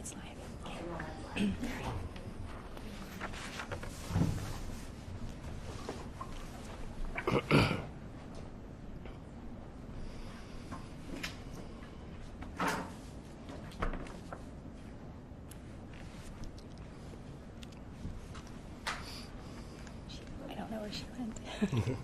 it's live. Okay. I don't know where she went.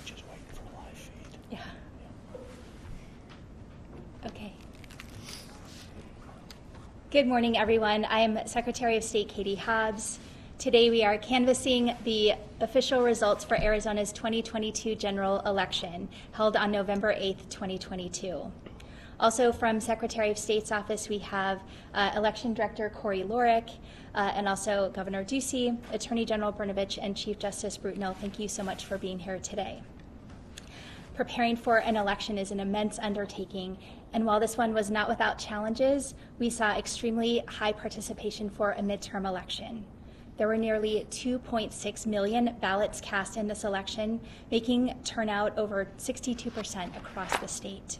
Just waiting for a live feed. Yeah. Okay. Good morning, everyone. I am Secretary of State Katie Hobbs. Today we are canvassing the official results for Arizona's 2022 general election, held on November 8th, 2022. Also from Secretary of State's office, we have Election Director Corey Lorick, and also Governor Ducey, Attorney General Brnovich, and Chief Justice Brutenell. Thank you so much for being here today. Preparing for an election is an immense undertaking, and while this one was not without challenges, we saw extremely high participation for a midterm election. There were nearly 2.6 million ballots cast in this election, making turnout over 62% across the state.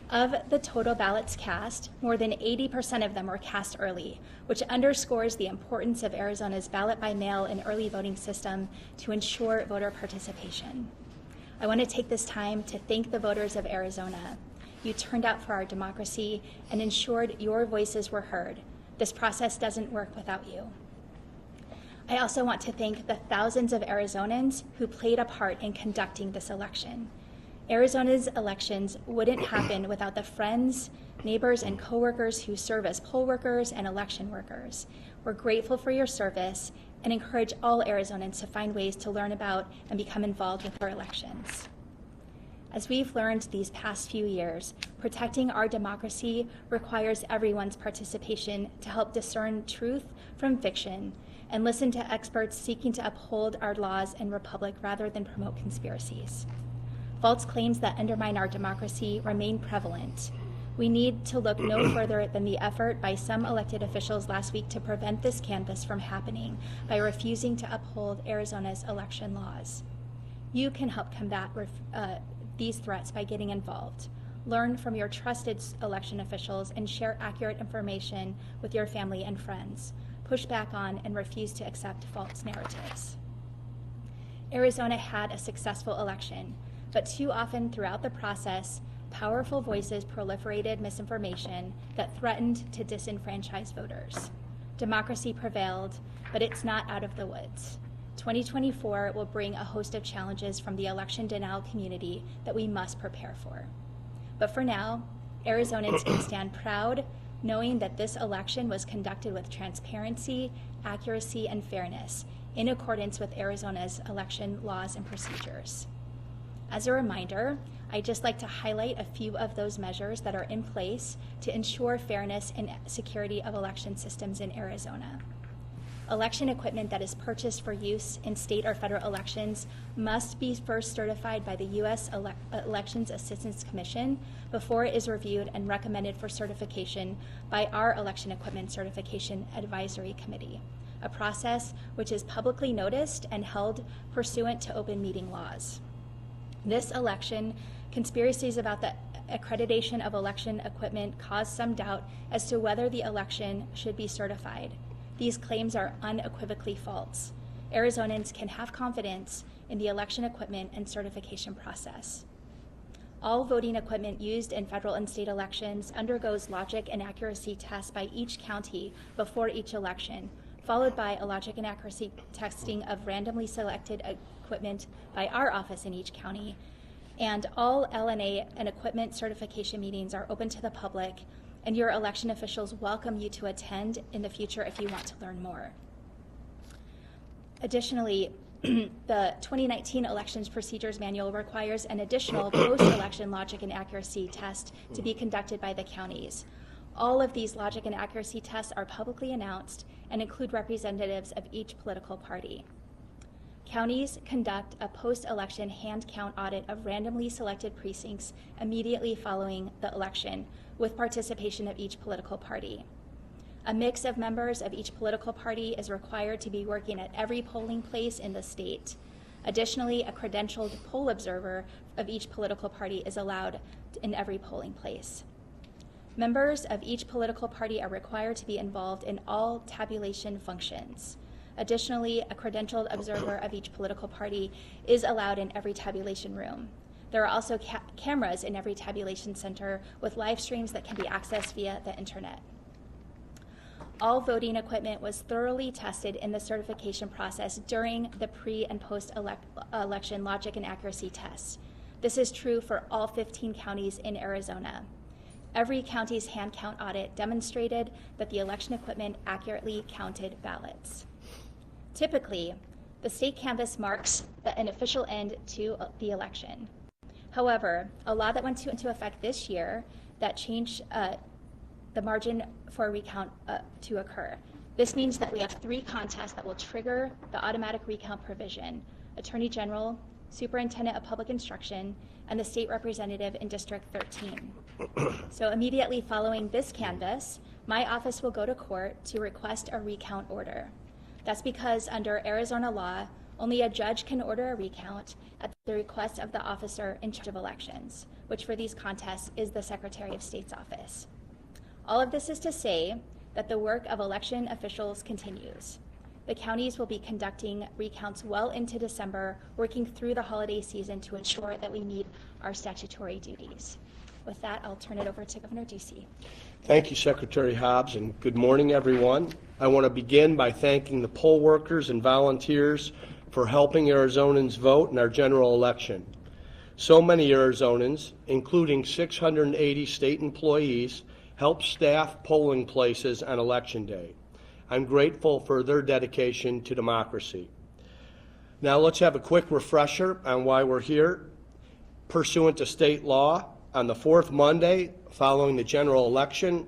Of the total ballots cast, more than 80% of them were cast early, which underscores the importance of Arizona's ballot by mail and early voting system to ensure voter participation. I want to take this time to thank the voters of Arizona. You turned out for our democracy and ensured your voices were heard. This process doesn't work without you. I also want to thank the thousands of Arizonans who played a part in conducting this election. Arizona's elections wouldn't happen without the friends, neighbors, and coworkers who serve as poll workers and election workers. We're grateful for your service and encourage all Arizonans to find ways to learn about and become involved with our elections. As we've learned these past few years, protecting our democracy requires everyone's participation to help discern truth from fiction and listen to experts seeking to uphold our laws and republic rather than promote conspiracies. False claims that undermine our democracy remain prevalent. We need to look no further than the effort by some elected officials last week to prevent this canvass from happening by refusing to uphold Arizona's election laws. You can help combat these threats by getting involved. Learn from your trusted election officials and share accurate information with your family and friends. Push back on and refuse to accept false narratives. Arizona had a successful election, but too often throughout the process, powerful voices proliferated misinformation that threatened to disenfranchise voters. Democracy prevailed, but it's not out of the woods. 2024 will bring a host of challenges from the election denial community that we must prepare for. But for now, Arizonans can stand proud knowing that this election was conducted with transparency, accuracy, and fairness in accordance with Arizona's election laws and procedures. As a reminder, I'd just like to highlight a few of those measures that are in place to ensure fairness and security of election systems in Arizona. Election equipment that is purchased for use in state or federal elections must be first certified by the U.S. Elections Assistance Commission before it is reviewed and recommended for certification by our Election Equipment Certification Advisory Committee, a process which is publicly noticed and held pursuant to open meeting laws. This election, conspiracies about the accreditation of election equipment caused some doubt as to whether the election should be certified. These claims are unequivocally false. Arizonans can have confidence in the election equipment and certification process. All voting equipment used in federal and state elections undergoes logic and accuracy tests by each county before each election, followed by a logic and accuracy testing of randomly selected equipment by our office in each county. And all LNA and equipment certification meetings are open to the public, and your election officials welcome you to attend in the future if you want to learn more. Additionally, the 2019 Elections Procedures Manual requires an additional post-election logic and accuracy test to be conducted by the counties. All of these logic and accuracy tests are publicly announced and include representatives of each political party. Counties conduct a post-election hand count audit of randomly selected precincts immediately following the election, with participation of each political party. A mix of members of each political party is required to be working at every polling place in the state. Additionally, a credentialed poll observer of each political party is allowed in every polling place. Members of each political party are required to be involved in all tabulation functions. Additionally, a credentialed observer of each political party is allowed in every tabulation room. There are also cameras in every tabulation center with live streams that can be accessed via the internet. All voting equipment was thoroughly tested in the certification process during the pre- and post-election logic and accuracy tests. This is true for all 15 counties in Arizona. Every county's hand count audit demonstrated that the election equipment accurately counted ballots. Typically, the state canvass marks an official end to the election. However, a law that went into effect this year that changed the margin for a recount to occur. This means that we have 3 contests that will trigger the automatic recount provision: Attorney General, Superintendent of Public Instruction, and the state representative in District 13. So immediately following this canvass, my office will go to court to request a recount order. That's because under Arizona law, only a judge can order a recount at the request of the officer in charge of elections, which for these contests is the Secretary of State's office. All of this is to say that the work of election officials continues. The counties will be conducting recounts well into December, working through the holiday season to ensure that we meet our statutory duties. With that, I'll turn it over to Governor Ducey. Thank you, Secretary Hobbs, and good morning, everyone. I want to begin by thanking the poll workers and volunteers for helping Arizonans vote in our general election. So many Arizonans, including 680 state employees, help staff polling places on Election Day. I'm grateful for their dedication to democracy. Now let's have a quick refresher on why we're here. Pursuant to state law, on the 4th Monday following the general election,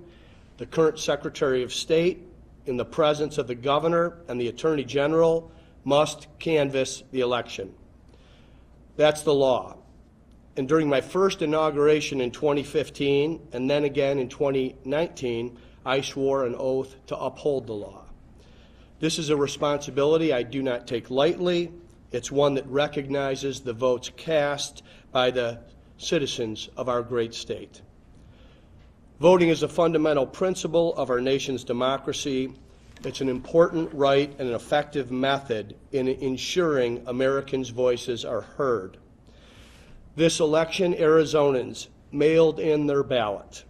the current Secretary of State, in the presence of the Governor and the Attorney General, must canvass the election. That's the law. And during my first inauguration in 2015, and then again in 2019, I swore an oath to uphold the law. This is a responsibility I do not take lightly. It's one that recognizes the votes cast by the citizens of our great state. Voting is a fundamental principle of our nation's democracy. It's an important right and an effective method in ensuring Americans' voices are heard. This election, Arizonans mailed in their ballot,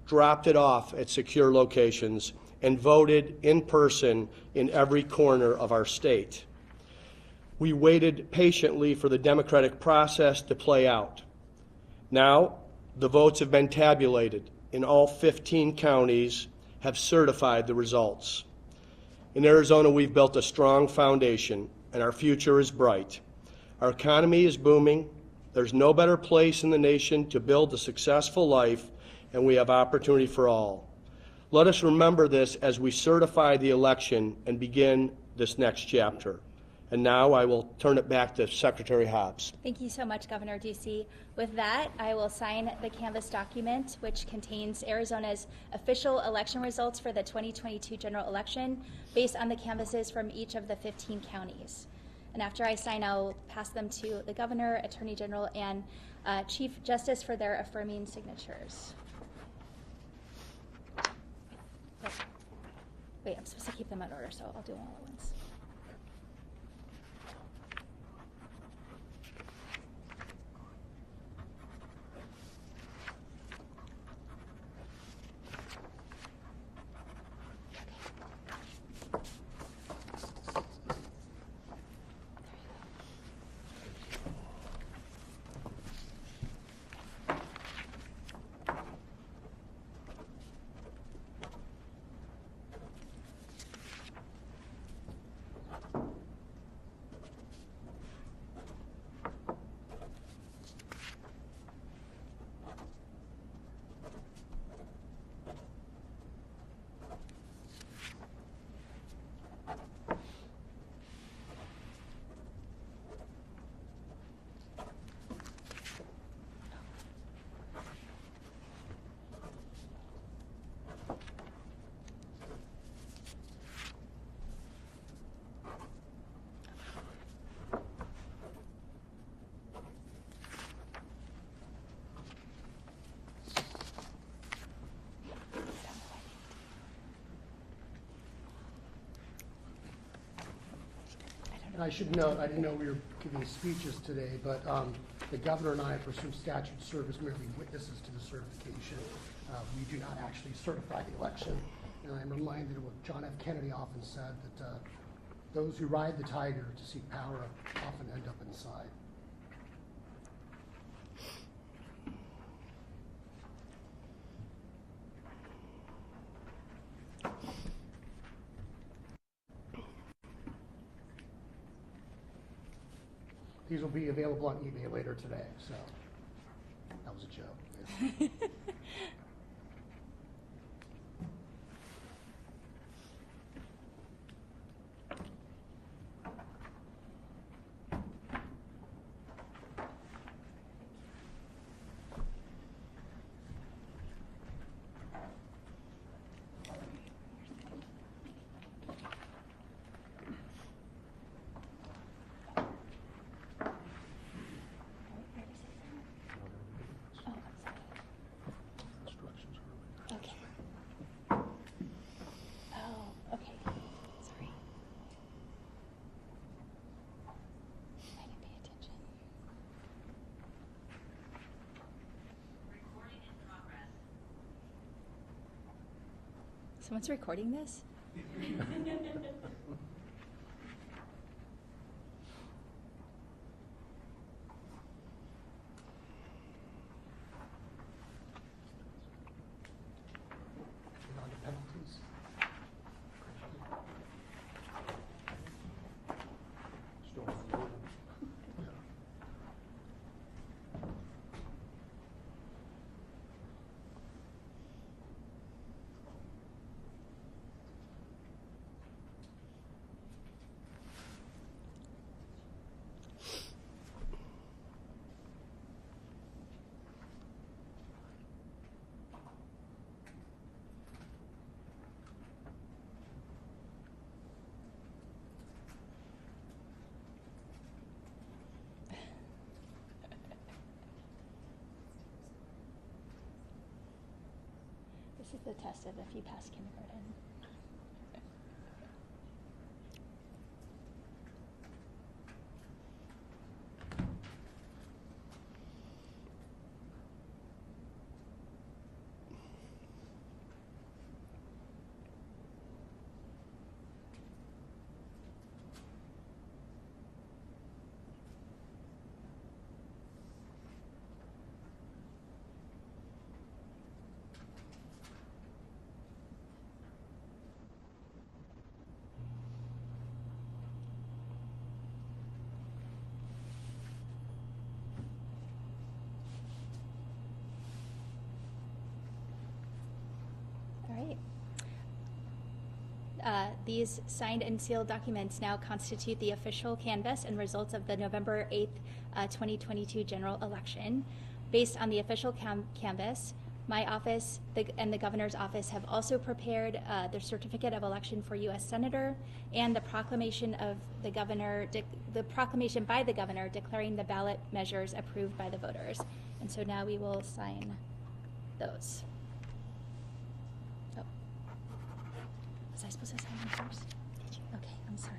dropped it off at secure locations, and voted in person in every corner of our state. We waited patiently for the democratic process to play out. Now, the votes have been tabulated, and all 15 counties have certified the results. In Arizona, we've built a strong foundation, and our future is bright. Our economy is booming. There's no better place in the nation to build a successful life, and we have opportunity for all. Let us remember this as we certify the election and begin this next chapter. And now I will turn it back to Secretary Hobbs. Thank you so much, Governor Ducey. With that, I will sign the canvass document, which contains Arizona's official election results for the 2022 general election based on the canvasses from each of the 15 counties. And after I sign, I'll pass them to the Governor, Attorney General, and Chief Justice for their affirming signatures. Wait, I'm supposed to keep them in order, so I'll do them all at once. And I should note, I didn't know we were giving speeches today, but the governor and I, for some statute service, merely witnesses to the certification. We do not actually certify the election. And I'm reminded of what John F. Kennedy often said, that those who ride the tiger to seek power often end up inside. These will be available on eBay later today, so that was a joke. Okay. Oh, okay. Sorry. I didn't pay attention. Recording in progress. Someone's recording this? On to penalties. Still on the board. This is the test of if you pass kindergarten. All right. These signed and sealed documents now constitute the official canvass and results of the November 8th, 2022 general election. Based on the official canvass, my office and the governor's office have also prepared the certificate of election for U.S. Senator and the proclamation of the governor, the proclamation by the governor declaring the ballot measures approved by the voters. And so now we will sign those. Oh. Was I supposed to sign them first? Did you? Okay, I'm sorry.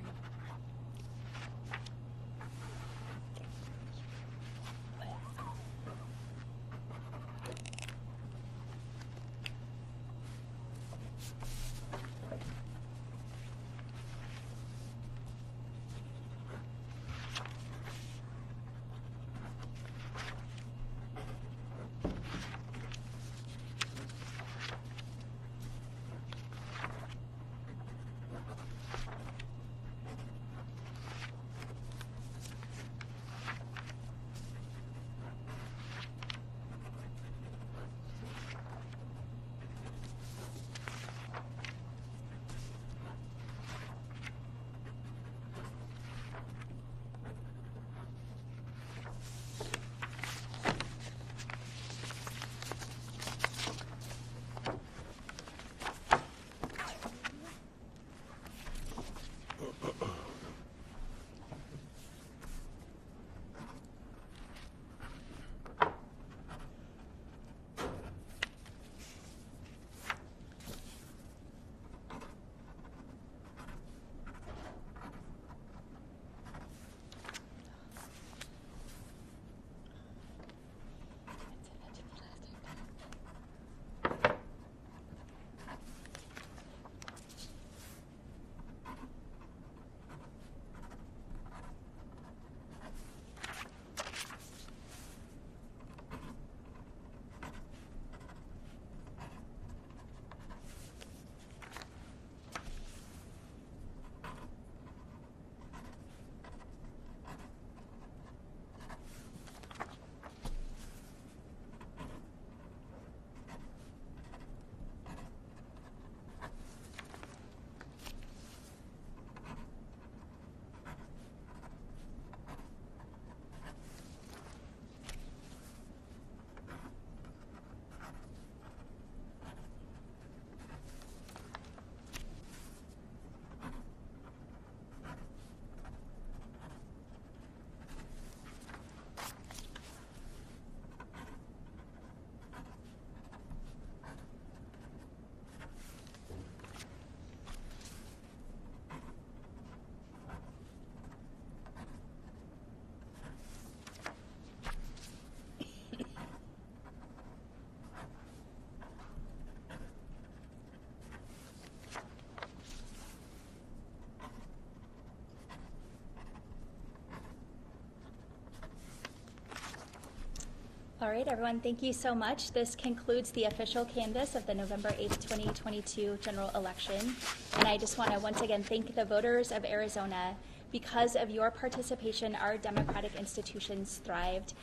All right, everyone, thank you so much. This concludes the official canvass of the November 8th, 2022 general election. And I just want to once again thank the voters of Arizona. Because of your participation, our democratic institutions thrived.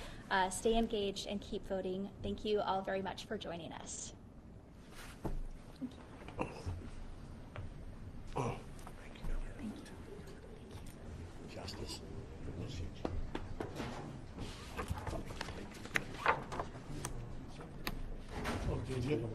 Stay engaged and keep voting. Thank you all very much for joining us. Justice. Oh, did you?